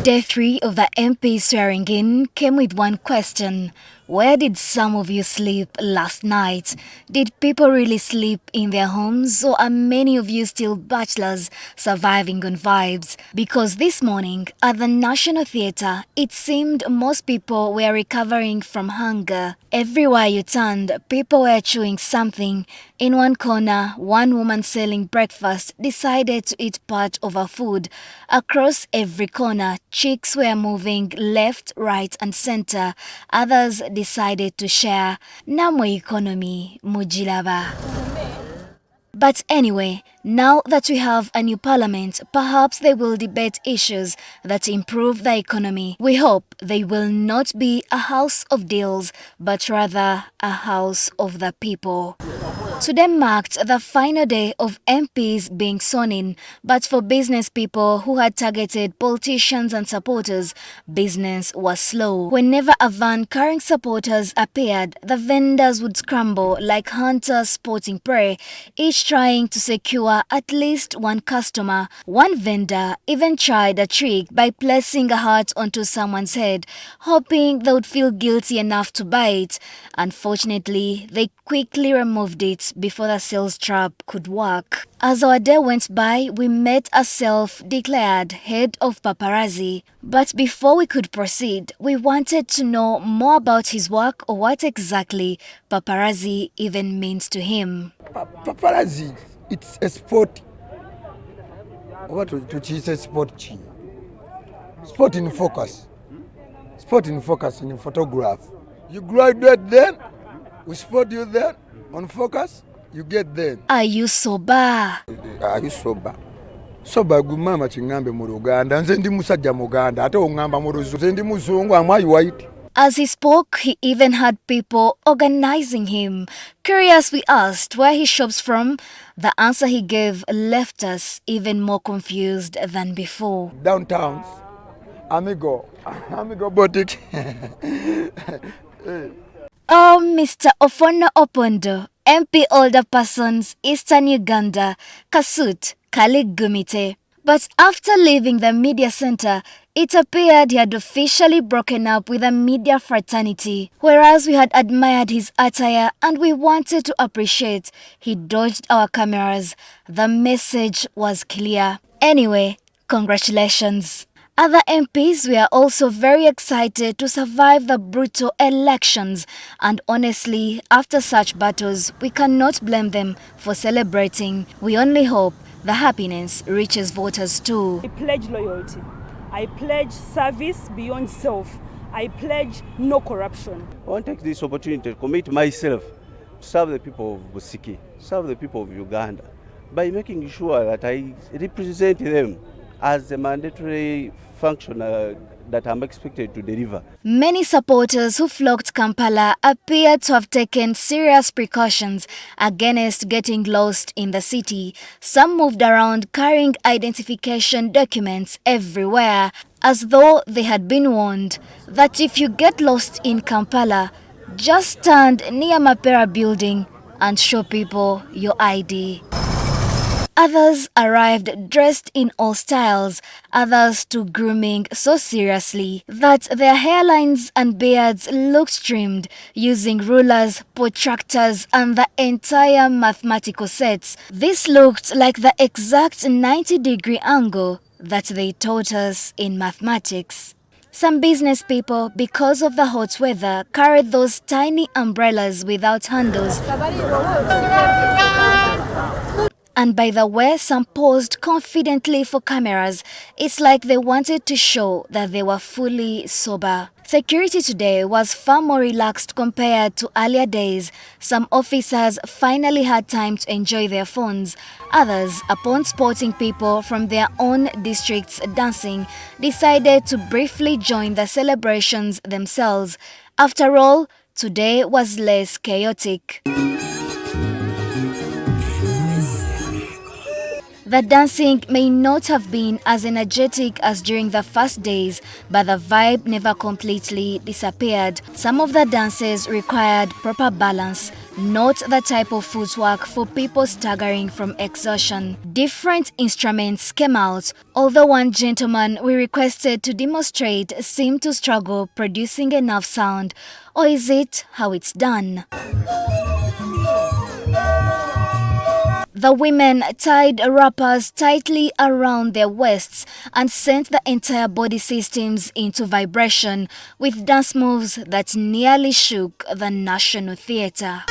Day 3 of the MP swearing in came with one question. Where did some of you sleep last night? Did people really sleep in their homes, or are many of you still bachelors surviving on vibes? Because this morning at the National Theatre, it seemed most people were recovering from hunger. Everywhere you turned, people were chewing something. In one corner, one woman selling breakfast decided to eat part of her food. Across every corner, chicks were moving left, right and center. Others decided to share. Namwe economy, mujilaba. But anyway, now that we have a new parliament, perhaps they will debate issues that improve the economy. We hope they will not be a house of deals, but rather a house of the people. Today marked the final day of MPs being sworn in, but for business people who had targeted politicians and supporters, business was slow. Whenever a van carrying supporters appeared, the vendors would scramble like hunters spotting prey, each trying to secure at least one customer. One vendor even tried a trick by placing a heart onto someone's head, hoping they would feel guilty enough to buy it. Unfortunately, they quickly removed it before the sales trap could work. As our day went by, we met a self-declared head of paparazzi. But before we could proceed, we wanted to know more about his work or what exactly paparazzi even means to him. Paparazzi, it's a sport. What is a sport? Sport in focus. Sport in focus in a photograph. You graduate then, we spot you there on focus, you get there. Are you sober? Are you sober? Sober gumama chingambe mu Uganda, nze ndi musajja muganda, ate ongamba mu Luzungu, nze ndi muzungu, am I white? As he spoke, he even had people organizing him. Curious, we asked where he shops from. The answer he gave left us even more confused than before. Downtown, Amigo Boutique. Oh, Mr. Ofono Opondo, MP Older Persons, Eastern Uganda, Kasut, Kaligumite. But after leaving the media center, it appeared he had officially broken up with the media fraternity. Whereas we had admired his attire and we wanted to appreciate, he dodged our cameras. The message was clear. Anyway, congratulations. Other MPs were also very excited to survive the brutal elections, and honestly, after such battles, we cannot blame them for celebrating. We only hope the happiness reaches voters too. I pledge loyalty. I pledge service beyond self. I pledge no corruption. I want to take this opportunity to commit myself to serve the people of Busiki, serve the people of Uganda, by making sure that I represent them as a mandatory function that I'm expected to deliver. Many supporters who flocked Kampala appear to have taken serious precautions against getting lost in the city. Some moved around carrying identification documents everywhere, as though they had been warned that if you get lost in Kampala, just stand near Mapera building and show people your ID. Others arrived dressed in all styles, others took grooming so seriously that their hairlines and beards looked trimmed using rulers, protractors and the entire mathematical sets. This looked like the exact 90-degree angle that they taught us in mathematics. Some business people, because of the hot weather, carried those tiny umbrellas without handles. And by the way some posed confidently for cameras, it's like they wanted to show that they were fully sober. Security today was far more relaxed compared to earlier days. Some officers finally had time to enjoy their phones. Others, upon spotting people from their own districts dancing, decided to briefly join the celebrations themselves. After all, today was less chaotic. The dancing may not have been as energetic as during the first days, but the vibe never completely disappeared. Some of the dances required proper balance, not the type of footwork for people staggering from exhaustion. Different instruments came out, although one gentleman we requested to demonstrate seemed to struggle producing enough sound. Or is it how it's done? The women tied wrappers tightly around their waists and sent the entire body systems into vibration with dance moves that nearly shook the National Theatre.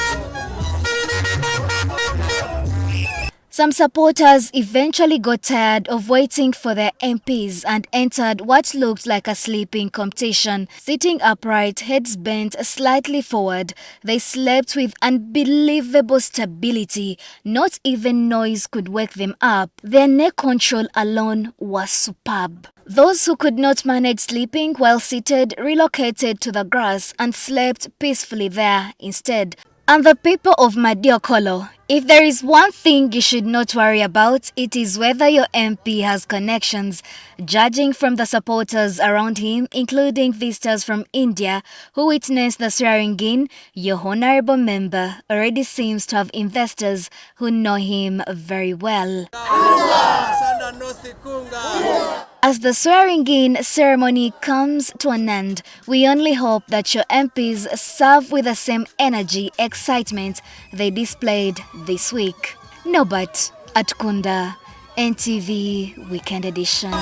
Some supporters eventually got tired of waiting for their MPs and entered what looked like a sleeping competition. Sitting upright, heads bent slightly forward, they slept with unbelievable stability. Not even noise could wake them up. Their neck control alone was superb. Those who could not manage sleeping while seated relocated to the grass and slept peacefully there instead. And the people of Madiokolo, if there is one thing you should not worry about, it is whether your MP has connections. Judging from the supporters around him, including visitors from India who witnessed the swearing-in, your honorable member already seems to have investors who know him very well. As the swearing-in ceremony comes to an end, we only hope that your MPs serve with the same energy, excitement they displayed this week. Nobat at Kunda, NTV Weekend Edition.